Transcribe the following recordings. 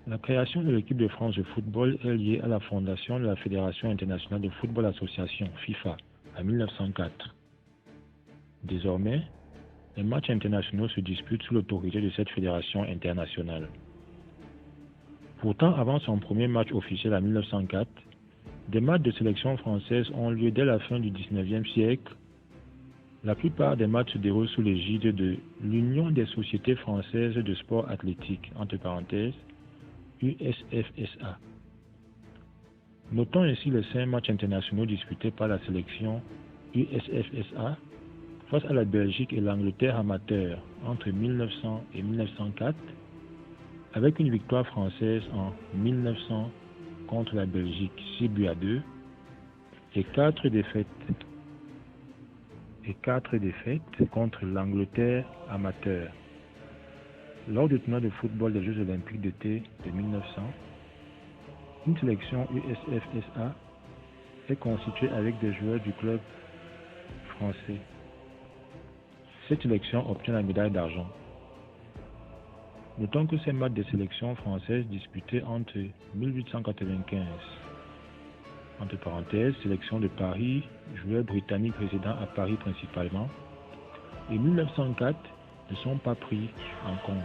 La création de l'équipe de France de football est liée à la fondation de la Fédération internationale de football association, FIFA, en 1904. Désormais, les matchs internationaux se disputent sous l'autorité de cette fédération internationale. Pourtant, avant son premier match officiel en 1904, des matchs de sélection française ont lieu dès la fin du XIXe siècle. La plupart des matchs se déroulent sous l'égide de l'Union des sociétés françaises de sport athlétique, entre parenthèses, USFSA. Notons ainsi les 5 matchs internationaux disputés par la sélection USFSA face à la Belgique et l'Angleterre amateur entre 1900 et 1904, avec une victoire française en 1900 contre la Belgique 6-2 et 4 défaites contre l'Angleterre amateur. Lors du tournoi de football des Jeux olympiques d'été de 1900, une sélection USFSA est constituée avec des joueurs du club français. Cette sélection obtient la médaille d'argent. Notons que ces matchs de sélection française disputés entre 1895, entre parenthèses, sélection de Paris, joueurs britanniques résidant à Paris principalement, et 1904 ne sont pas pris en compte.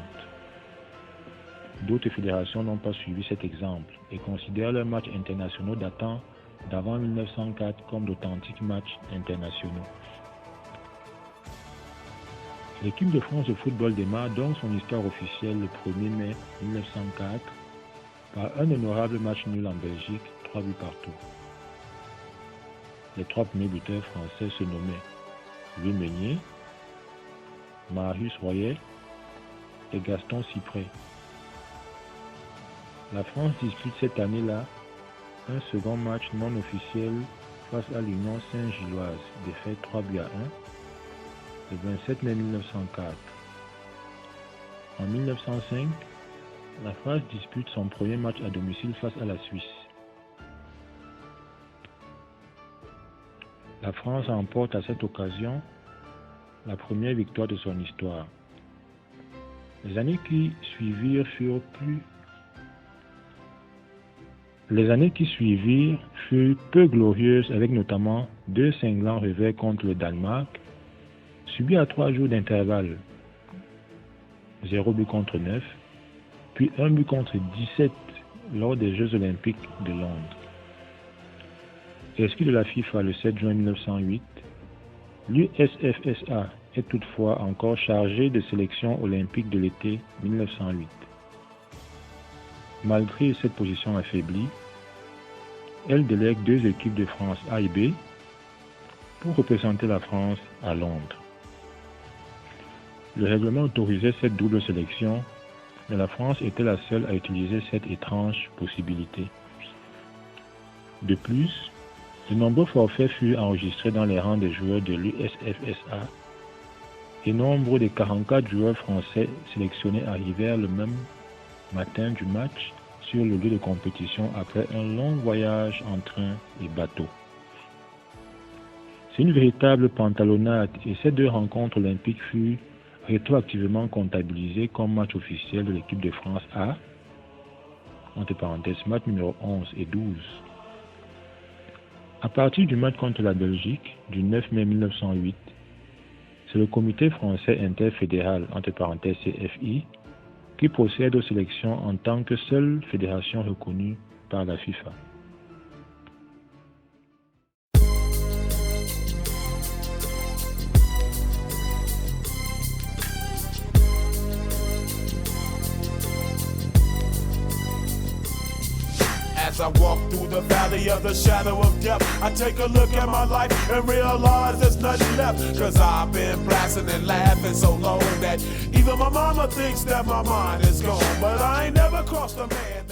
D'autres fédérations n'ont pas suivi cet exemple et considèrent leurs matchs internationaux datant d'avant 1904 comme d'authentiques matchs internationaux. L'équipe de France de football démarre donc son histoire officielle le 1er mai 1904 par un honorable match nul en Belgique, 3 buts partout. Les 3 premiers buteurs français se nommaient Louis Meunier, Marius Royer et Gaston Cyprès. La France dispute cette année-là un second match non officiel face à l'Union Saint-Gilloise, défaite 3-1, le 27 mai 1904. En 1905, la France dispute son premier match à domicile face à la Suisse. La France remporte à cette occasion la première victoire de son histoire. Les années qui suivirent furent peu glorieuses, avec notamment 2 cinglants revers contre le Danemark, subis à 3 jours d'intervalle, 0 but contre 9, puis 1 but contre 17 lors des Jeux olympiques de Londres. Exclu de la FIFA le 7 juin 1908, l'USFSA est toutefois encore chargée de sélection olympique de l'été 1908. Malgré cette position affaiblie, elle délègue 2 équipes de France A et B pour représenter la France à Londres. Le règlement autorisait cette double sélection, mais la France était la seule à utiliser cette étrange possibilité. De plus, de nombreux forfaits furent enregistrés dans les rangs des joueurs de l'USFSA et nombre des 44 joueurs français sélectionnés arrivèrent le même matin du match sur le lieu de compétition après un long voyage en train et bateau. C'est une véritable pantalonnade et ces 2 rencontres olympiques furent rétroactivement comptabilisées comme match officiel de l'équipe de France A, entre parenthèses match numéro 11 et 12. À partir du match contre la Belgique du 9 mai 1908, c'est le comité français interfédéral, entre parenthèses CFI, qui procède aux sélections en tant que seule fédération reconnue par la FIFA. As I walk through the valley of the shadow of death, I take a look at my life and realize there's nothing left. Cause I've been blasting and laughing so long that even my mama thinks that my mind is gone. But I ain't never crossed a man